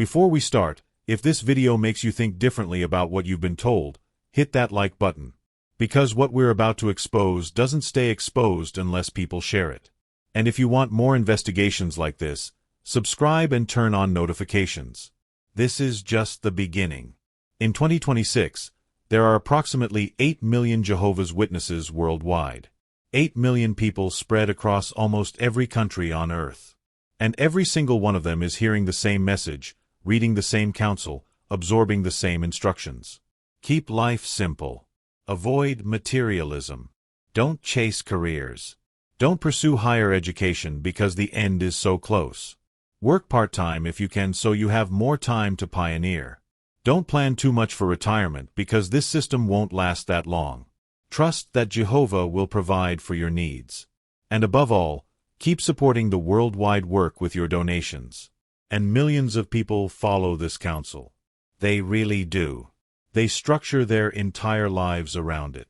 Before we start, if this video makes you think differently about what you've been told, hit that like button. Because what we're about to expose doesn't stay exposed unless people share it. And if you want more investigations like this, subscribe and turn on notifications. This is just the beginning. In 2026, there are approximately 8 million Jehovah's Witnesses worldwide. 8 million people spread across almost every country on earth. And every single one of them is hearing the same message, reading the same counsel, absorbing the same instructions. Keep life simple. Avoid materialism. Don't chase careers. Don't pursue higher education because the end is so close. Work part-time if you can so you have more time to pioneer. Don't plan too much for retirement because this system won't last that long. Trust that Jehovah will provide for your needs. And above all, keep supporting the worldwide work with your donations. And millions of people follow this counsel. They really do. They structure their entire lives around it.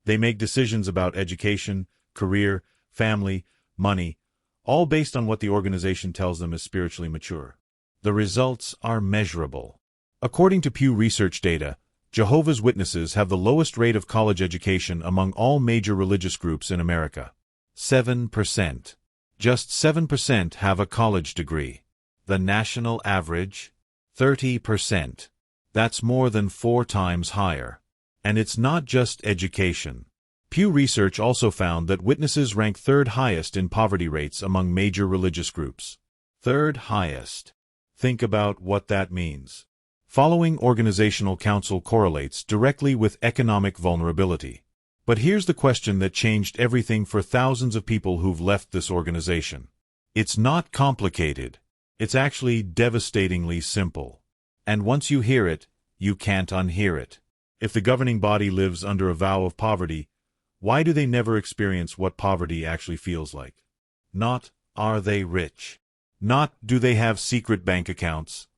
They make decisions about education, career, family, money, all based on what the organization tells them is spiritually mature. The results are measurable. According to Pew Research data, Jehovah's Witnesses have the lowest rate of college education among all major religious groups in America. 7%. Just 7% have a college degree. The national average? 30%. That's more than 4 times higher. And it's not just education. Pew Research also found that witnesses rank 3rd highest in poverty rates among major religious groups. 3rd highest. Think about what that means. Following organizational counsel correlates directly with economic vulnerability. But here's the question that changed everything for thousands of people who've left this organization. It's not complicated. It's actually devastatingly simple. And once you hear it, you can't unhear it. If the governing body lives under a vow of poverty, why do they never experience what poverty actually feels like? Not, are they rich? Not, do they have secret bank accounts?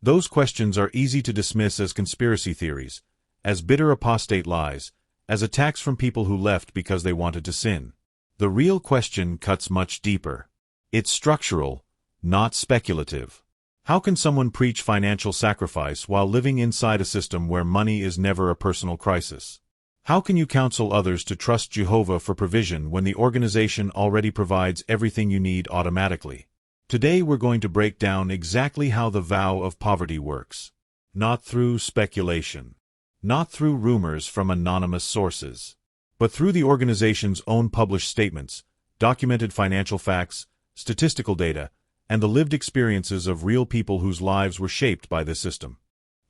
Those questions are easy to dismiss as conspiracy theories, as bitter apostate lies, as attacks from people who left because they wanted to sin. The real question cuts much deeper. It's structural, not speculative. How can someone preach financial sacrifice while living inside a system where money is never a personal crisis? How can you counsel others to trust Jehovah for provision when the organization already provides everything you need automatically? Today we're going to break down exactly how the vow of poverty works. Not through speculation. Not through rumors from anonymous sources. But through the organization's own published statements, documented financial facts, statistical data, and the lived experiences of real people whose lives were shaped by this system.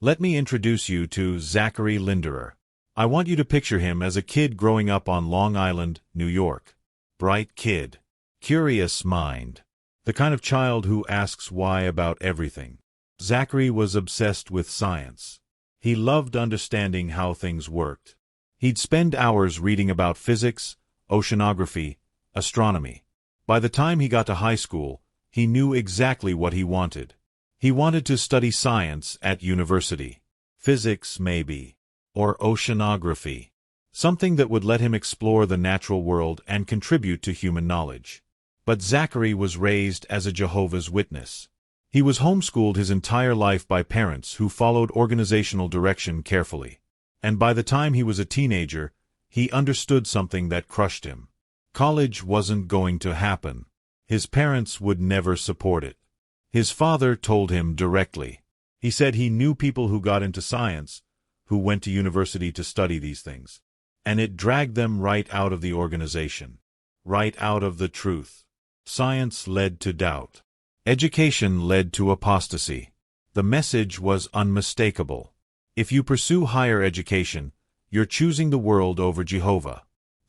Let me introduce you to Zachary Linderer. I want you to picture him as a kid growing up on Long Island, New York. Bright kid. Curious mind. The kind of child who asks why about everything. Zachary was obsessed with science. He loved understanding how things worked. He'd spend hours reading about physics, oceanography, astronomy. By the time he got to high school, he knew exactly what he wanted. He wanted to study science at university. Physics, maybe. Or oceanography. Something that would let him explore the natural world and contribute to human knowledge. But Zachary was raised as a Jehovah's Witness. He was homeschooled his entire life by parents who followed organizational direction carefully. And by the time he was a teenager, he understood something that crushed him. College wasn't going to happen. His parents would never support it. His father told him directly. He said he knew people who got into science, who went to university to study these things. And it dragged them right out of the organization. Right out of the truth. Science led to doubt. Education led to apostasy. The message was unmistakable. If you pursue higher education, you're choosing the world over Jehovah.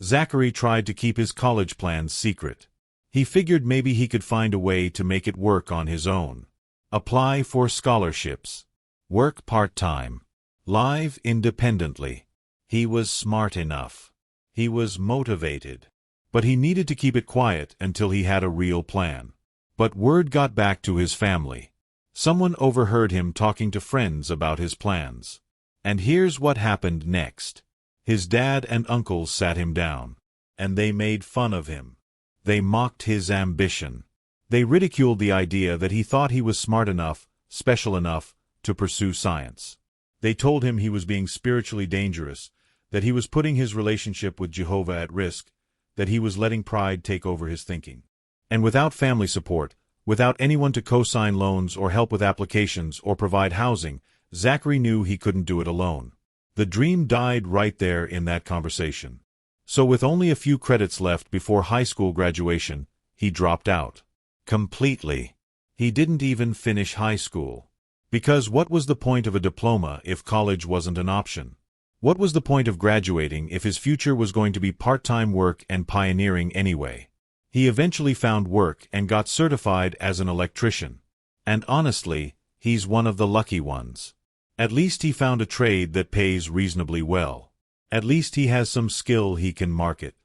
Zachary tried to keep his college plans secret. He figured maybe he could find a way to make it work on his own. Apply for scholarships. Work part-time. Live independently. He was smart enough. He was motivated. But he needed to keep it quiet until he had a real plan. But word got back to his family. Someone overheard him talking to friends about his plans. And here's what happened next. His dad and uncles sat him down. And they made fun of him. They mocked his ambition. They ridiculed the idea that he thought he was smart enough, special enough, to pursue science. They told him he was being spiritually dangerous, that he was putting his relationship with Jehovah at risk, that he was letting pride take over his thinking. And without family support, without anyone to co-sign loans or help with applications or provide housing, Zachary knew he couldn't do it alone. The dream died right there in that conversation. So with only a few credits left before high school graduation, he dropped out. Completely. He didn't even finish high school. Because what was the point of a diploma if college wasn't an option? What was the point of graduating if his future was going to be part-time work and pioneering anyway? He eventually found work and got certified as an electrician. And honestly, he's one of the lucky ones. At least he found a trade that pays reasonably well. At least he has some skill he can market.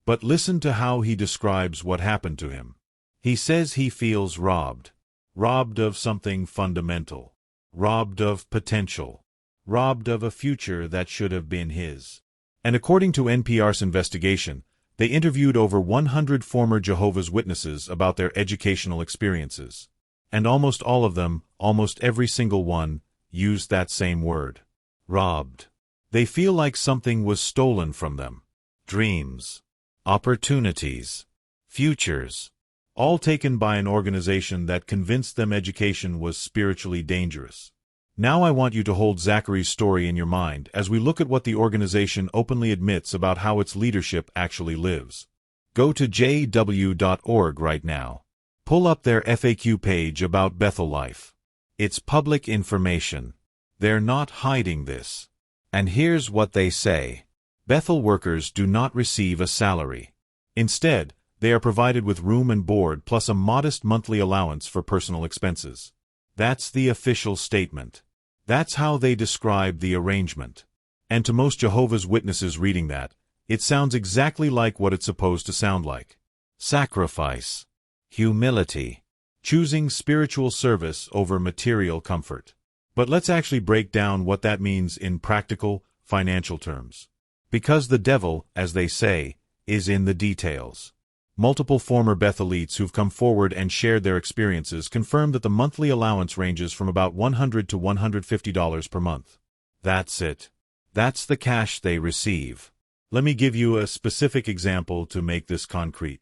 But listen to how he describes what happened to him. He says he feels robbed. Robbed of something fundamental. Robbed of potential. Robbed of a future that should have been his. And according to NPR's investigation, they interviewed over 100 former Jehovah's Witnesses about their educational experiences. And almost all of them, almost every single one, used that same word. Robbed. They feel like something was stolen from them. Dreams. Opportunities. Futures. All taken by an organization that convinced them education was spiritually dangerous. Now I want you to hold Zachary's story in your mind as we look at what the organization openly admits about how its leadership actually lives. Go to jw.org right now. Pull up their FAQ page about Bethel life. It's public information. They're not hiding this. And here's what they say. Bethel workers do not receive a salary. Instead, they are provided with room and board plus a modest monthly allowance for personal expenses. That's the official statement. That's how they describe the arrangement. And to most Jehovah's Witnesses reading that, it sounds exactly like what it's supposed to sound like. Sacrifice. Humility. Choosing spiritual service over material comfort. But let's actually break down what that means in practical, financial terms. Because the devil, as they say, is in the details. Multiple former Bethelites who've come forward and shared their experiences confirm that the monthly allowance ranges from about $100 to $150 per month. That's it. That's the cash they receive. Let me give you a specific example to make this concrete.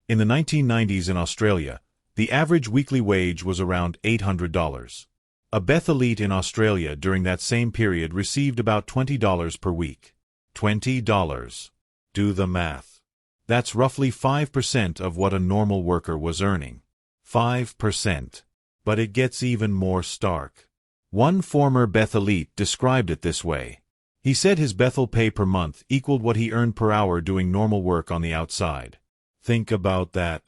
In the 1990s in Australia, the average weekly wage was around $800. A Bethelite in Australia during that same period received about $20 per week. $20. Do the math. That's roughly 5% of what a normal worker was earning. 5%. But it gets even more stark. One former Bethelite described it this way. He said his Bethel pay per month equaled what he earned per hour doing normal work on the outside. Think about that.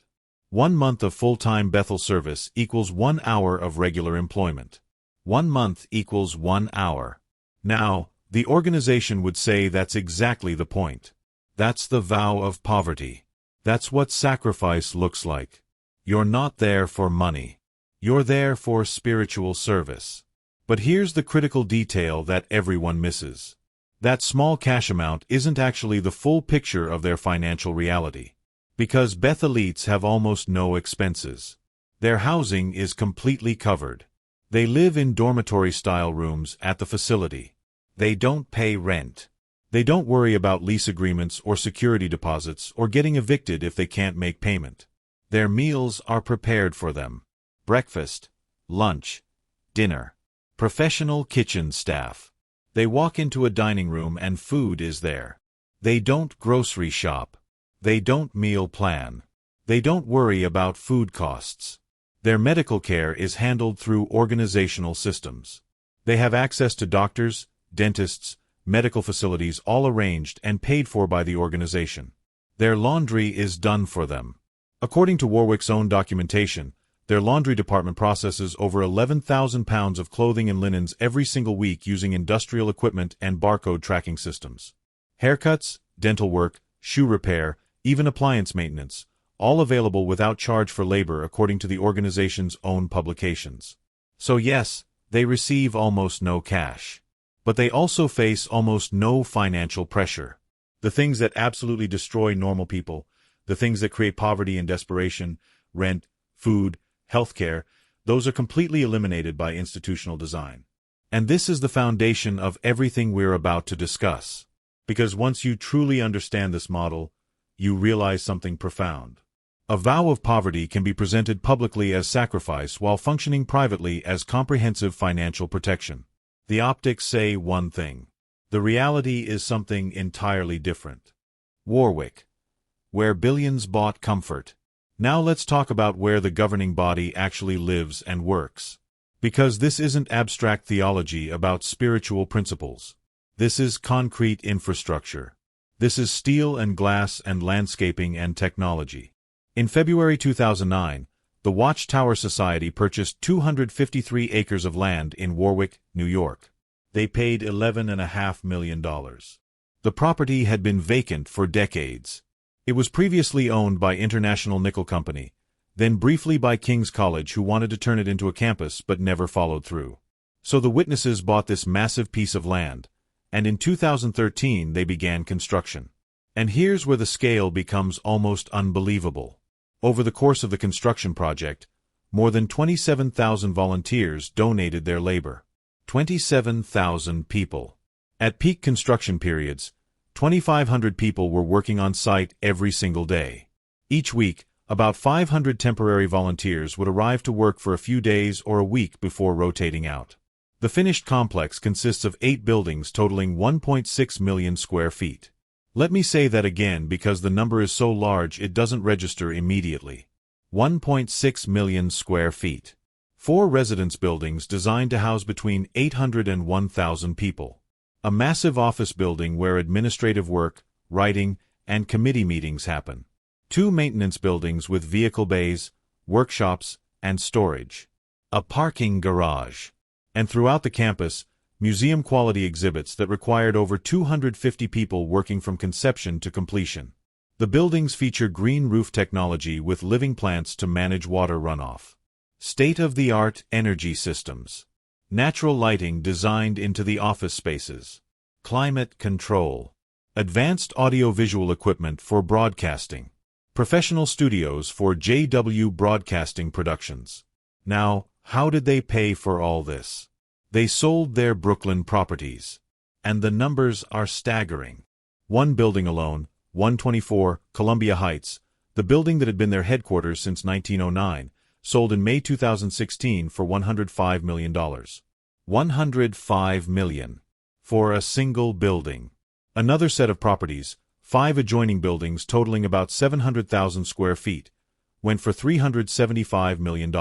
1 month of full-time Bethel service equals 1 hour of regular employment. 1 month equals 1 hour. Now, the organization would say that's exactly the point. That's the vow of poverty. That's what sacrifice looks like. You're not there for money. You're there for spiritual service. But here's the critical detail that everyone misses. That small cash amount isn't actually the full picture of their financial reality. Because Bethelites have almost no expenses. Their housing is completely covered. They live in dormitory-style rooms at the facility. They don't pay rent. They don't worry about lease agreements or security deposits or getting evicted if they can't make payment. Their meals are prepared for them. Breakfast, lunch, dinner. Professional kitchen staff. They walk into a dining room and food is there. They don't grocery shop. They don't meal plan. They don't worry about food costs. Their medical care is handled through organizational systems. They have access to doctors, dentists, medical facilities all arranged and paid for by the organization. Their laundry is done for them. According to Warwick's own documentation, their laundry department processes over 11,000 pounds of clothing and linens every single week using industrial equipment and barcode tracking systems. Haircuts, dental work, shoe repair, even appliance maintenance, all available without charge for labor according to the organization's own publications. So yes, they receive almost no cash. But they also face almost no financial pressure. The things that absolutely destroy normal people, the things that create poverty and desperation, rent, food, healthcare, those are completely eliminated by institutional design. And this is the foundation of everything we're about to discuss. Because once you truly understand this model, you realize something profound. A vow of poverty can be presented publicly as sacrifice while functioning privately as comprehensive financial protection. The optics say one thing. The reality is something entirely different. Warwick, where billions bought comfort. Now let's talk about where the governing body actually lives and works. Because this isn't abstract theology about spiritual principles. This is concrete infrastructure. This is steel and glass and landscaping and technology. In February 2009, the Watchtower Society purchased 253 acres of land in Warwick, New York. They paid $11.5 million. The property had been vacant for decades. It was previously owned by International Nickel Company, then briefly by King's College, who wanted to turn it into a campus but never followed through. So the witnesses bought this massive piece of land, and in 2013 they began construction. And here's where the scale becomes almost unbelievable. Over the course of the construction project, more than 27,000 volunteers donated their labor. 27,000 people. At peak construction periods, 2,500 people were working on site every single day. Each week, about 500 temporary volunteers would arrive to work for a few days or a week before rotating out. The finished complex consists of 8 buildings totaling 1.6 million square feet. Let me say that again because the number is so large it doesn't register immediately. 1.6 million square feet. 4 residence buildings designed to house between 800 and 1,000 people. A massive office building where administrative work, writing, and committee meetings happen. 2 maintenance buildings with vehicle bays, workshops, and storage. A parking garage. And throughout the campus, museum-quality exhibits that required over 250 people working from conception to completion. The buildings feature green roof technology with living plants to manage water runoff. State-of-the-art energy systems. Natural lighting designed into the office spaces. Climate control. Advanced audio-visual equipment for broadcasting. Professional studios for JW Broadcasting Productions. Now, how did they pay for all this? They sold their Brooklyn properties. And the numbers are staggering. One building alone, 124 Columbia Heights, the building that had been their headquarters since 1909, sold in May 2016 for $105 million. $105 million. For a single building. Another set of properties, 5 adjoining buildings totaling about 700,000 square feet, went for $375 million.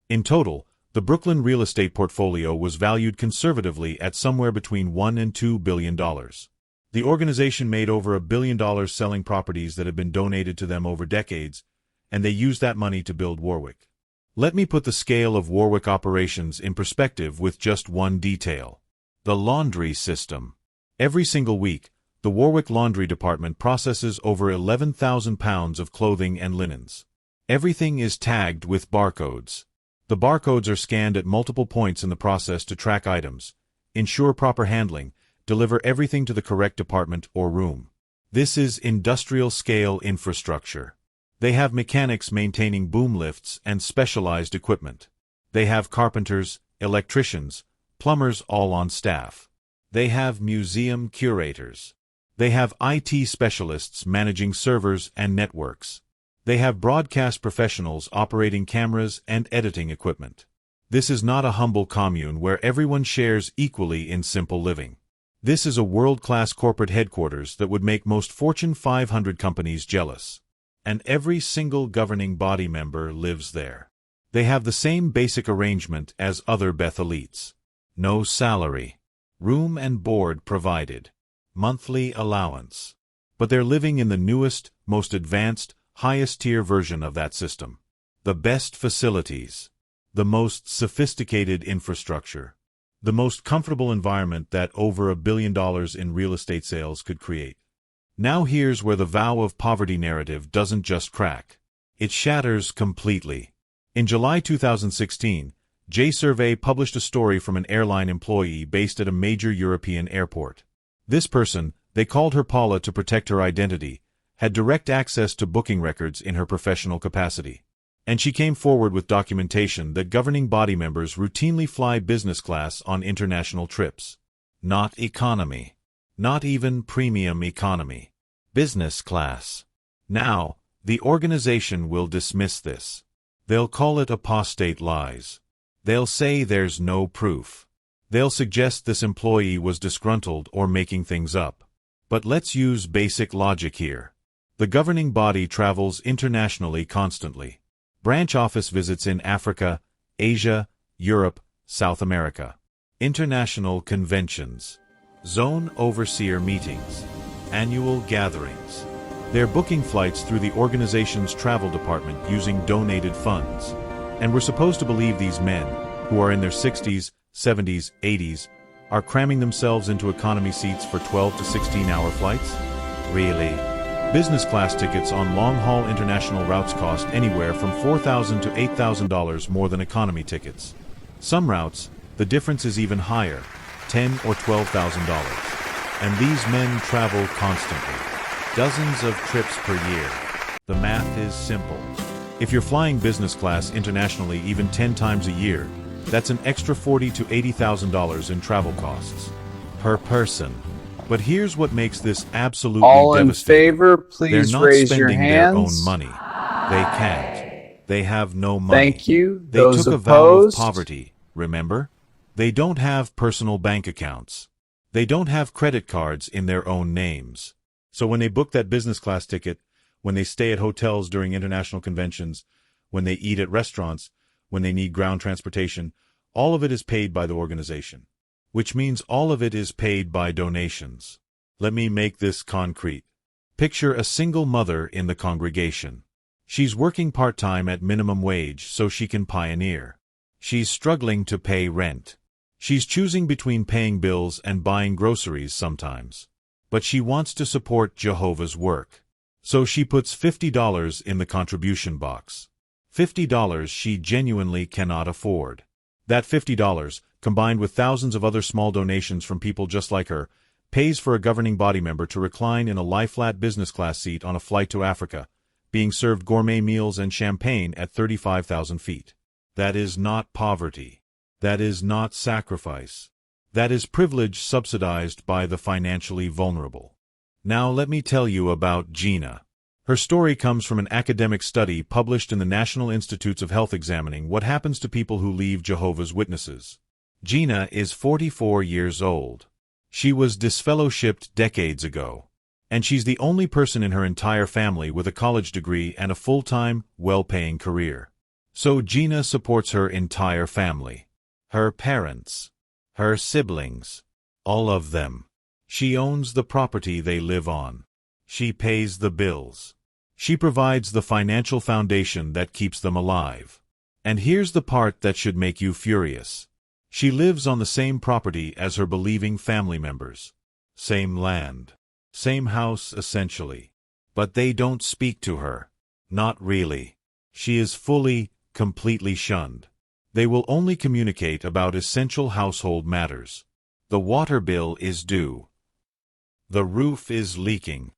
In total, the Brooklyn real estate portfolio was valued conservatively at somewhere between $1 and $2 billion. The organization made over $1 billion selling properties that had been donated to them over decades, and they used that money to build Warwick. Let me put the scale of Warwick operations in perspective with just one detail. The laundry system. Every single week, the Warwick Laundry Department processes over 11,000 pounds of clothing and linens. Everything is tagged with barcodes. The barcodes are scanned at multiple points in the process to track items, ensure proper handling, deliver everything to the correct department or room. This is industrial-scale infrastructure. They have mechanics maintaining boom lifts and specialized equipment. They have carpenters, electricians, plumbers all on staff. They have museum curators. They have IT specialists managing servers and networks. They have broadcast professionals operating cameras and editing equipment. This is not a humble commune where everyone shares equally in simple living. This is a world-class corporate headquarters that would make most Fortune 500 companies jealous. And every single governing body member lives there. They have the same basic arrangement as other Bethelites. No salary. Room and board provided. Monthly allowance. But they're living in the newest, most advanced, highest-tier version of that system. The best facilities. The most sophisticated infrastructure. The most comfortable environment that over $1 billion in real estate sales could create. Now here's where the vow of poverty narrative doesn't just crack. It shatters completely. In July 2016, J-Survey published a story from an airline employee based at a major European airport. This person, they called her Paula to protect her identity, had direct access to booking records in her professional capacity. And she came forward with documentation that governing body members routinely fly business class on international trips. Not economy. Not even premium economy. Business class. Now, the organization will dismiss this. They'll call it apostate lies. They'll say there's no proof. They'll suggest this employee was disgruntled or making things up. But let's use basic logic here. The governing body travels internationally constantly. Branch office visits in Africa, Asia, Europe, South America. International conventions. Zone overseer meetings. Annual gatherings. They're booking flights through the organization's travel department using donated funds. And we're supposed to believe these men, who are in their 60s, 70s, 80s, are cramming themselves into economy seats for 12 to 16-hour flights? Really? Business class tickets on long-haul international routes cost anywhere from $4,000 to $8,000 more than economy tickets. Some routes, the difference is even higher, $10,000 or $12,000. And these men travel constantly. Dozens of trips per year. The math is simple. If you're flying business class internationally even 10 times a year, that's an extra $40,000 to $80,000 in travel costs. Per person. But here's what makes this absolutely all in devastating. favor, please They're not raise your spending hands. their own money. They can't. They have no money. Thank you. They Those took a vow of opposed? poverty, remember? They don't have personal bank accounts. They don't have credit cards in their own names. So when they book that business class ticket, when they stay at hotels during international conventions, when they eat at restaurants, when they need ground transportation, all of it is paid by the organization. Which means all of it is paid by donations. Let me make this concrete. Picture a single mother in the congregation. She's working part-time at minimum wage so she can pioneer. She's struggling to pay rent. She's choosing between paying bills and buying groceries sometimes. But she wants to support Jehovah's work. So she puts $50 in the contribution box. $50 she genuinely cannot afford. That $50, combined with thousands of other small donations from people just like her, pays for a governing body member to recline in a lie-flat business class seat on a flight to Africa, being served gourmet meals and champagne at 35,000 feet. That is not poverty. That is not sacrifice. That is privilege subsidized by the financially vulnerable. Now let me tell you about Gina. Her story comes from an academic study published in the National Institutes of Health examining what happens to people who leave Jehovah's Witnesses. Gina is 44 years old. She was disfellowshipped decades ago. And she's the only person in her entire family with a college degree and a full-time, well-paying career. So Gina supports her entire family. Her parents. Her siblings. All of them. She owns the property they live on. She pays the bills. She provides the financial foundation that keeps them alive. And here's the part that should make you furious. She lives on the same property as her believing family members. Same land. Same house, essentially. But they don't speak to her. Not really. She is fully, completely shunned. They will only communicate about essential household matters. The water bill is due. The roof is leaking.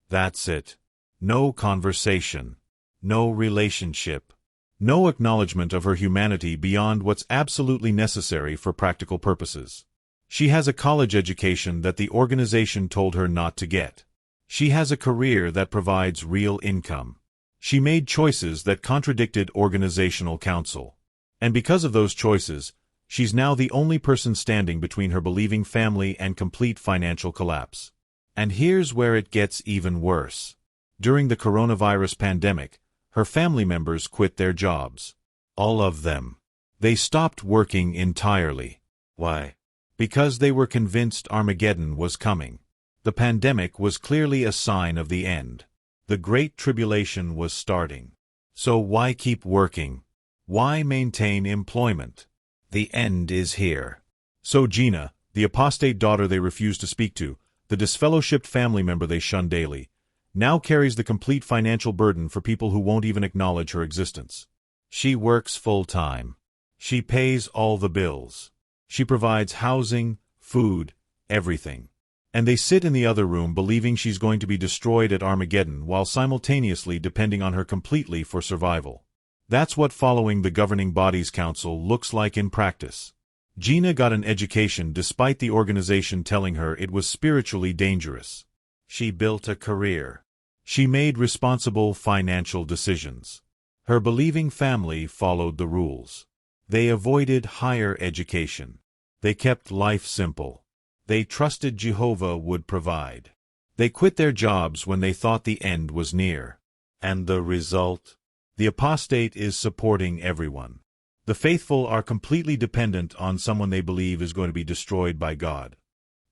That's it. No conversation. No relationship. No acknowledgement of her humanity beyond what's absolutely necessary for practical purposes. She has a college education that the organization told her not to get. She has a career that provides real income. She made choices that contradicted organizational counsel. And because of those choices, she's now the only person standing between her believing family and complete financial collapse. And here's where it gets even worse. During the coronavirus pandemic, her family members quit their jobs. All of them. They stopped working entirely. Why? Because they were convinced Armageddon was coming. The pandemic was clearly a sign of the end. The Great Tribulation was starting. So why keep working? Why maintain employment? The end is here. So Gina, the apostate daughter they refused to speak to, the disfellowshipped family member they shun daily, now carries the complete financial burden for people who won't even acknowledge her existence. She works full-time. She pays all the bills. She provides housing, food, everything. And they sit in the other room believing she's going to be destroyed at Armageddon while simultaneously depending on her completely for survival. That's what following the governing body's counsel looks like in practice. Gina got an education despite the organization telling her it was spiritually dangerous. She built a career. She made responsible financial decisions. Her believing family followed the rules. They avoided higher education. They kept life simple. They trusted Jehovah would provide. They quit their jobs when they thought the end was near. And the result? The apostate is supporting everyone. The faithful are completely dependent on someone they believe is going to be destroyed by God.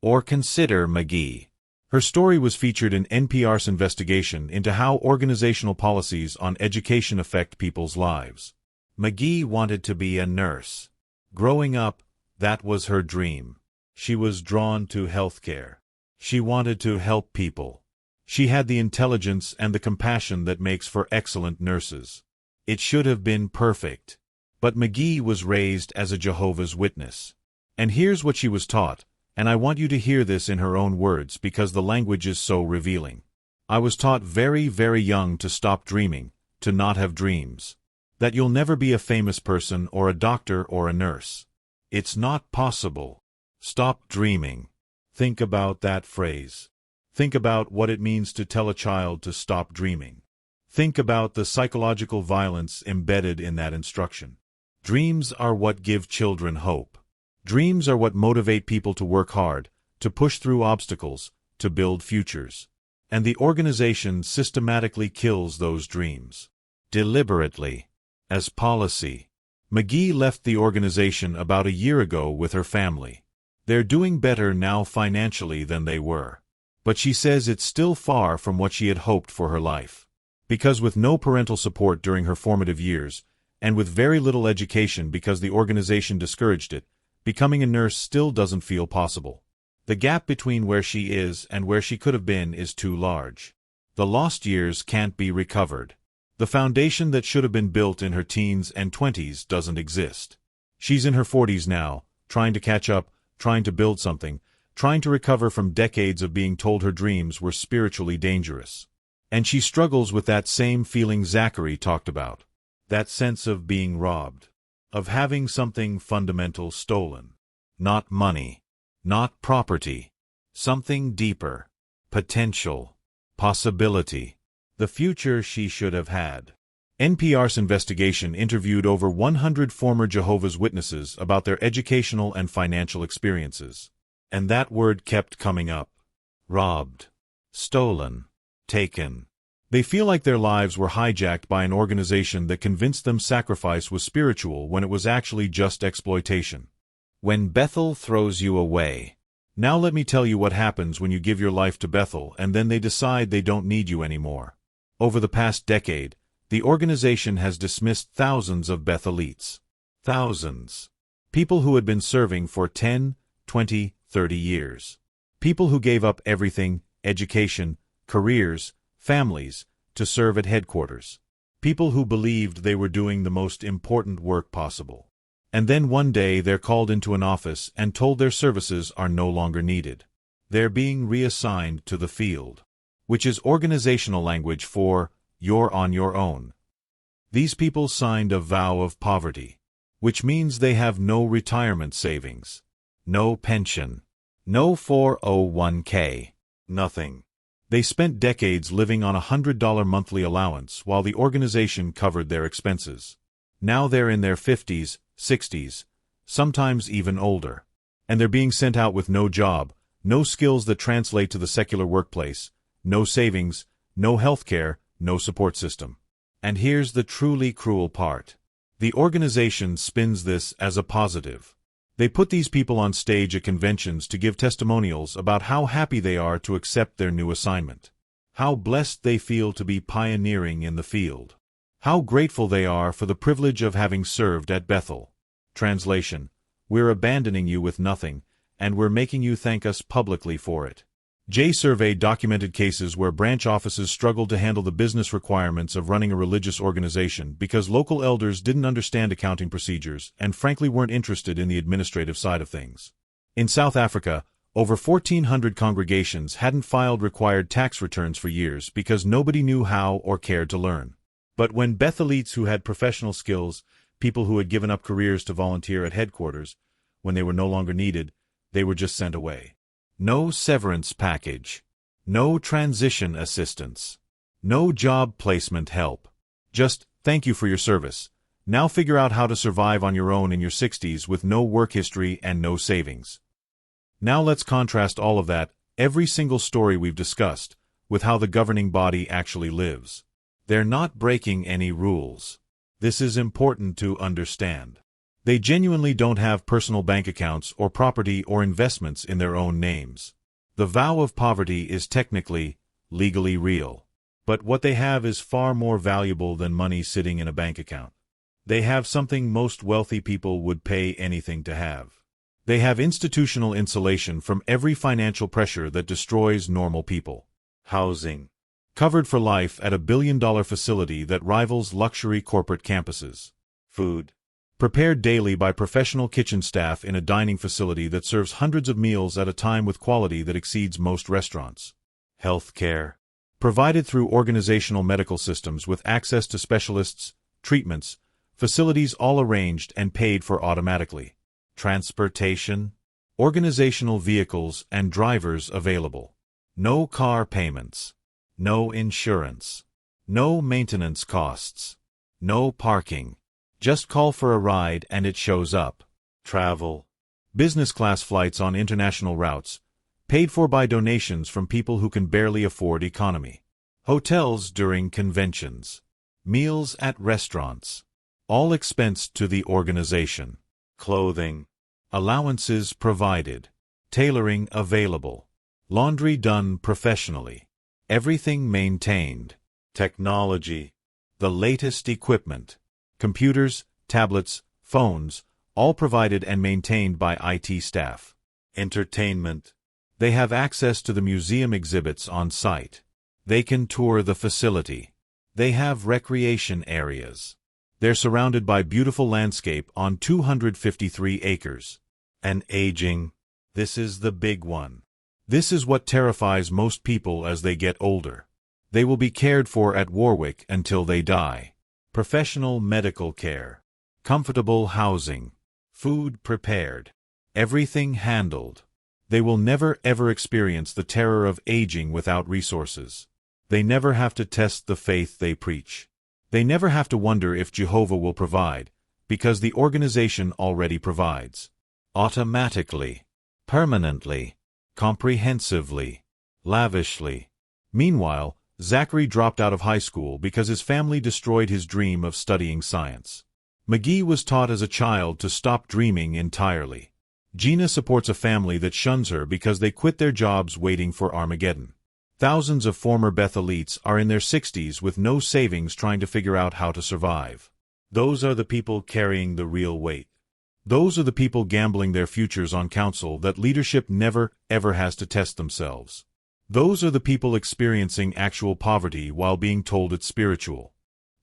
Or consider McGee. Her story was featured in NPR's investigation into how organizational policies on education affect people's lives. McGee wanted to be a nurse. Growing up, that was her dream. She was drawn to healthcare. She wanted to help people. She had the intelligence and the compassion that makes for excellent nurses. It should have been perfect. But McGee was raised as a Jehovah's Witness. And here's what she was taught, and I want you to hear this in her own words because the language is so revealing. I was taught very, very young to stop dreaming, to not have dreams. That you'll never be a famous person or a doctor or a nurse. It's not possible. Stop dreaming. Think about that phrase. Think about what it means to tell a child to stop dreaming. Think about the psychological violence embedded in that instruction. Dreams are what give children hope. Dreams are what motivate people to work hard, to push through obstacles, to build futures. And the organization systematically kills those dreams. Deliberately. As policy. McGee left the organization about a year ago with her family. They're doing better now financially than they were. But she says it's still far from what she had hoped for her life. Because with no parental support during her formative years, and with very little education because the organization discouraged it, becoming a nurse still doesn't feel possible. The gap between where she is and where she could have been is too large. The lost years can't be recovered. The foundation that should have been built in her teens and 20s doesn't exist. She's in her 40s now, trying to catch up, trying to build something, trying to recover from decades of being told her dreams were spiritually dangerous. And she struggles with that same feeling Zachary talked about. That sense of being robbed. Of having something fundamental stolen. Not money. Not property. Something deeper. Potential. Possibility. The future she should have had. NPR's investigation interviewed over 100 former Jehovah's Witnesses about their educational and financial experiences. And that word kept coming up. Robbed. Stolen. Taken. They feel like their lives were hijacked by an organization that convinced them sacrifice was spiritual when it was actually just exploitation. When Bethel throws you away. Now let me tell you what happens when you give your life to Bethel and then they decide they don't need you anymore. Over the past decade, the organization has dismissed thousands of Bethelites. Thousands. People who had been serving for 10, 20, 30 years. People who gave up everything, education, careers, families, to serve at headquarters. People who believed they were doing the most important work possible. And then one day they're called into an office and told their services are no longer needed. They're being reassigned to the field. Which is organizational language for, you're on your own. These people signed a vow of poverty. Which means they have no retirement savings. No pension. No 401k. Nothing. They spent decades living on a $100 monthly allowance while the organization covered their expenses. Now they're in their 50s, 60s, sometimes even older. And they're being sent out with no job, no skills that translate to the secular workplace, no savings, no health care, no support system. And here's the truly cruel part. The organization spins this as a positive. They put these people on stage at conventions to give testimonials about how happy they are to accept their new assignment. How blessed they feel to be pioneering in the field. How grateful they are for the privilege of having served at Bethel. Translation: we're abandoning you with nothing, and we're making you thank us publicly for it. J-Survey documented cases where branch offices struggled to handle the business requirements of running a religious organization because local elders didn't understand accounting procedures and frankly weren't interested in the administrative side of things. In South Africa, over 1,400 congregations hadn't filed required tax returns for years because nobody knew how or cared to learn. But when Bethelites who had professional skills, people who had given up careers to volunteer at headquarters, when they were no longer needed, they were just sent away. No severance package. No transition assistance. No job placement help. Just, thank you for your service. Now figure out how to survive on your own in your 60s with no work history and no savings. Now let's contrast all of that, every single story we've discussed, with how the governing body actually lives. They're not breaking any rules. This is important to understand. They genuinely don't have personal bank accounts or property or investments in their own names. The vow of poverty is technically, legally real. But what they have is far more valuable than money sitting in a bank account. They have something most wealthy people would pay anything to have. They have institutional insulation from every financial pressure that destroys normal people. Housing. Covered for life at a billion-dollar facility that rivals luxury corporate campuses. Food. Prepared daily by professional kitchen staff in a dining facility that serves hundreds of meals at a time with quality that exceeds most restaurants. Health care. Provided through organizational medical systems with access to specialists, treatments, facilities all arranged and paid for automatically. Transportation. Organizational vehicles and drivers available. No car payments. No insurance. No maintenance costs. No parking. Just call for a ride and it shows up. Travel. Business class flights on international routes, paid for by donations from people who can barely afford economy. Hotels during conventions. Meals at restaurants. All expensed to the organization. Clothing. Allowances provided. Tailoring available. Laundry done professionally. Everything maintained. Technology. The latest equipment. Computers, tablets, phones, all provided and maintained by IT staff. Entertainment. They have access to the museum exhibits on site. They can tour the facility. They have recreation areas. They're surrounded by beautiful landscape on 253 acres. And aging. This is the big one. This is what terrifies most people as they get older. They will be cared for at Warwick until they die. Professional medical care. Comfortable housing. Food prepared. Everything handled. They will never ever experience the terror of aging without resources. They never have to test the faith they preach. They never have to wonder if Jehovah will provide, because the organization already provides. Automatically. Permanently. Comprehensively. Lavishly. Meanwhile, Zachary dropped out of high school because his family destroyed his dream of studying science. McGee was taught as a child to stop dreaming entirely. Gina supports a family that shuns her because they quit their jobs waiting for Armageddon. Thousands of former Bethelites are in their 60s with no savings trying to figure out how to survive. Those are the people carrying the real weight. Those are the people gambling their futures on counsel that leadership never, ever has to test themselves. Those are the people experiencing actual poverty while being told it's spiritual.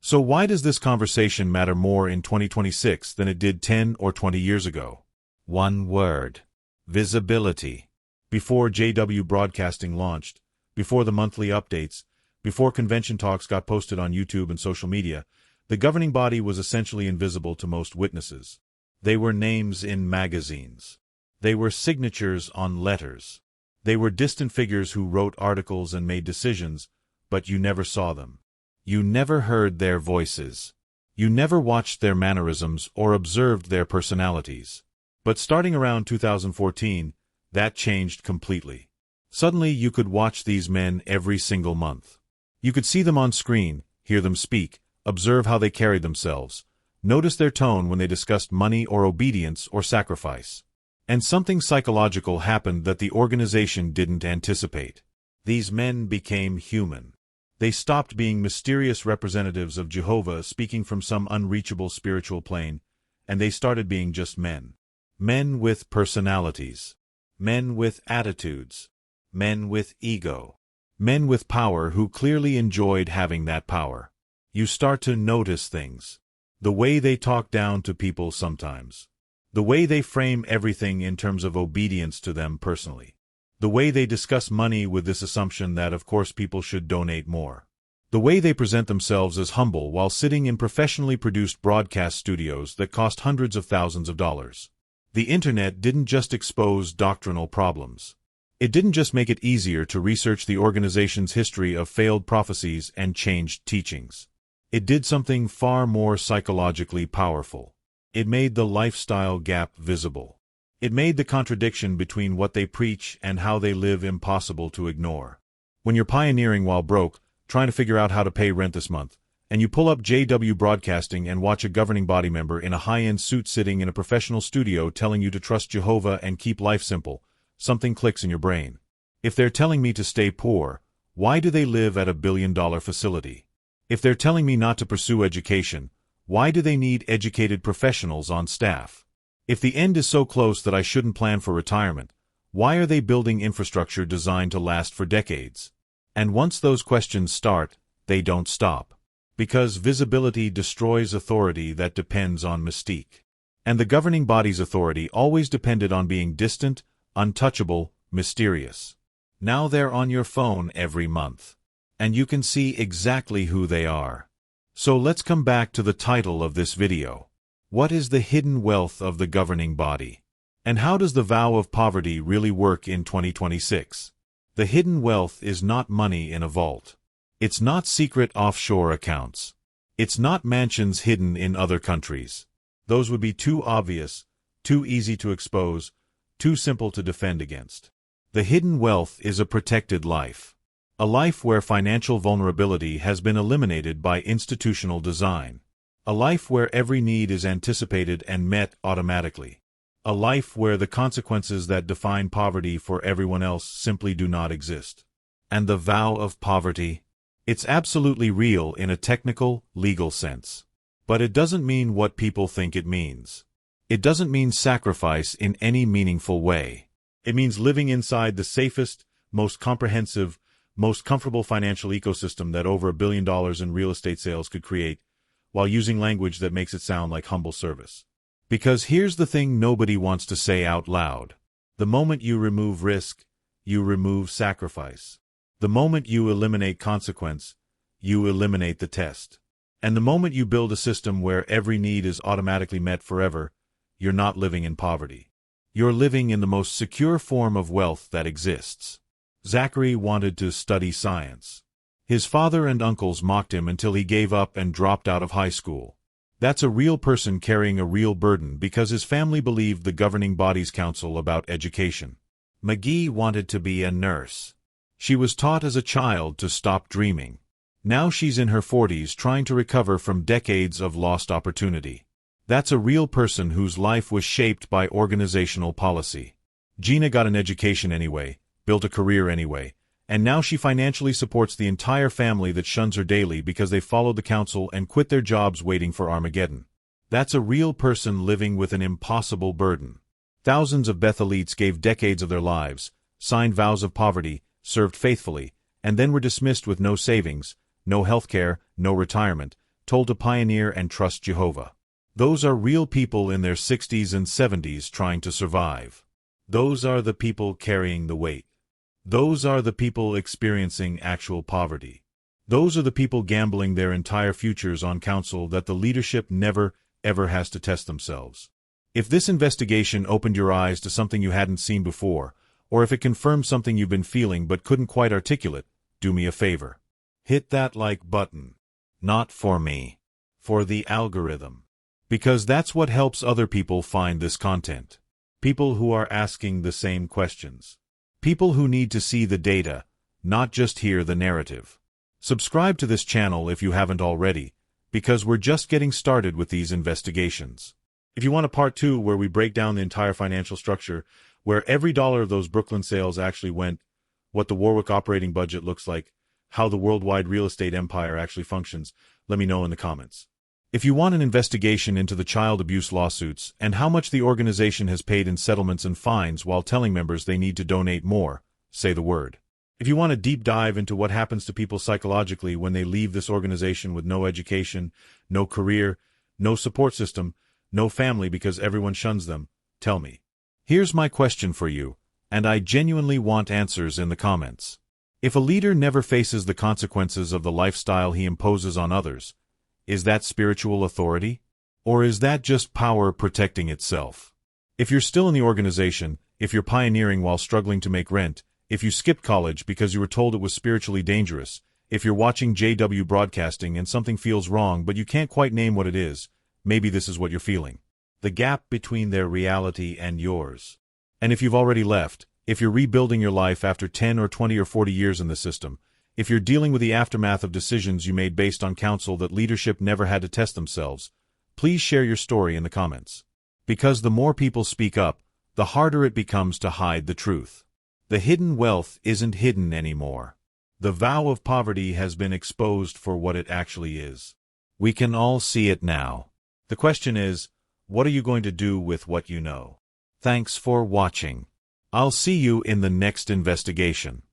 So why does this conversation matter more in 2026 than it did 10 or 20 years ago? One word. Visibility. Before JW Broadcasting launched, before the monthly updates, before convention talks got posted on YouTube and social media, the governing body was essentially invisible to most witnesses. They were names in magazines. They were signatures on letters. They were distant figures who wrote articles and made decisions, but you never saw them. You never heard their voices. You never watched their mannerisms or observed their personalities. But starting around 2014, that changed completely. Suddenly you could watch these men every single month. You could see them on screen, hear them speak, observe how they carried themselves, notice their tone when they discussed money or obedience or sacrifice. And something psychological happened that the organization didn't anticipate. These men became human. They stopped being mysterious representatives of Jehovah speaking from some unreachable spiritual plane, and they started being just men. Men with personalities. Men with attitudes. Men with ego. Men with power who clearly enjoyed having that power. You start to notice things. The way they talk down to people sometimes. The way they frame everything in terms of obedience to them personally. The way they discuss money with this assumption that of course people should donate more. The way they present themselves as humble while sitting in professionally produced broadcast studios that cost hundreds of thousands of dollars. The internet didn't just expose doctrinal problems. It didn't just make it easier to research the organization's history of failed prophecies and changed teachings. It did something far more psychologically powerful. It made the lifestyle gap visible. It made the contradiction between what they preach and how they live impossible to ignore. When you're pioneering while broke, trying to figure out how to pay rent this month, and you pull up JW Broadcasting and watch a governing body member in a high-end suit sitting in a professional studio telling you to trust Jehovah and keep life simple, something clicks in your brain. If they're telling me to stay poor, why do they live at a billion-dollar facility? If they're telling me not to pursue education, why do they need educated professionals on staff? If the end is so close that I shouldn't plan for retirement, why are they building infrastructure designed to last for decades? And once those questions start, they don't stop. Because visibility destroys authority that depends on mystique. And the governing body's authority always depended on being distant, untouchable, mysterious. Now they're on your phone every month. And you can see exactly who they are. So let's come back to the title of this video. What is the hidden wealth of the governing body? And how does the vow of poverty really work in 2026? The hidden wealth is not money in a vault. It's not secret offshore accounts. It's not mansions hidden in other countries. Those would be too obvious, too easy to expose, too simple to defend against. The hidden wealth is a protected life. A life where financial vulnerability has been eliminated by institutional design. A life where every need is anticipated and met automatically. A life where the consequences that define poverty for everyone else simply do not exist. And the vow of poverty? It's absolutely real in a technical, legal sense. But it doesn't mean what people think it means. It doesn't mean sacrifice in any meaningful way. It means living inside the safest, most comprehensive, most comfortable financial ecosystem that over $1 billion in real estate sales could create, while using language that makes it sound like humble service. Because here's the thing nobody wants to say out loud. The moment you remove risk, you remove sacrifice. The moment you eliminate consequence, you eliminate the test. And the moment you build a system where every need is automatically met forever, you're not living in poverty. You're living in the most secure form of wealth that exists. Zachary wanted to study science. His father and uncles mocked him until he gave up and dropped out of high school. That's a real person carrying a real burden because his family believed the governing body's counsel about education. McGee wanted to be a nurse. She was taught as a child to stop dreaming. Now she's in her 40s trying to recover from decades of lost opportunity. That's a real person whose life was shaped by organizational policy. Gina got an education anyway, built a career anyway, and now she financially supports the entire family that shuns her daily because they followed the counsel and quit their jobs waiting for Armageddon. That's a real person living with an impossible burden. Thousands of Bethelites gave decades of their lives, signed vows of poverty, served faithfully, and then were dismissed with no savings, no health care, no retirement, told to pioneer and trust Jehovah. Those are real people in their 60s and 70s trying to survive. Those are the people carrying the weight. Those are the people experiencing actual poverty. Those are the people gambling their entire futures on counsel that the leadership never, ever has to test themselves. If this investigation opened your eyes to something you hadn't seen before, or if it confirmed something you've been feeling but couldn't quite articulate, do me a favor. Hit that like button. Not for me. For the algorithm. Because that's what helps other people find this content. People who are asking the same questions. People who need to see the data, not just hear the narrative. Subscribe to this channel if you haven't already, because we're just getting started with these investigations. If you want a part 2 where we break down the entire financial structure, where every dollar of those Brooklyn sales actually went, what the Warwick operating budget looks like, how the worldwide real estate empire actually functions, let me know in the comments. If you want an investigation into the child abuse lawsuits and how much the organization has paid in settlements and fines while telling members they need to donate more, say the word. If you want a deep dive into what happens to people psychologically when they leave this organization with no education, no career, no support system, no family because everyone shuns them, tell me. Here's my question for you, and I genuinely want answers in the comments. If a leader never faces the consequences of the lifestyle he imposes on others, is that spiritual authority? Or is that just power protecting itself? If you're still in the organization, if you're pioneering while struggling to make rent, if you skipped college because you were told it was spiritually dangerous, if you're watching JW Broadcasting and something feels wrong but you can't quite name what it is, maybe this is what you're feeling. The gap between their reality and yours. And if you've already left, if you're rebuilding your life after 10 or 20 or 40 years in the system, if you're dealing with the aftermath of decisions you made based on counsel that leadership never had to test themselves, please share your story in the comments. Because the more people speak up, the harder it becomes to hide the truth. The hidden wealth isn't hidden anymore. The vow of poverty has been exposed for what it actually is. We can all see it now. The question is, what are you going to do with what you know? Thanks for watching. I'll see you in the next investigation.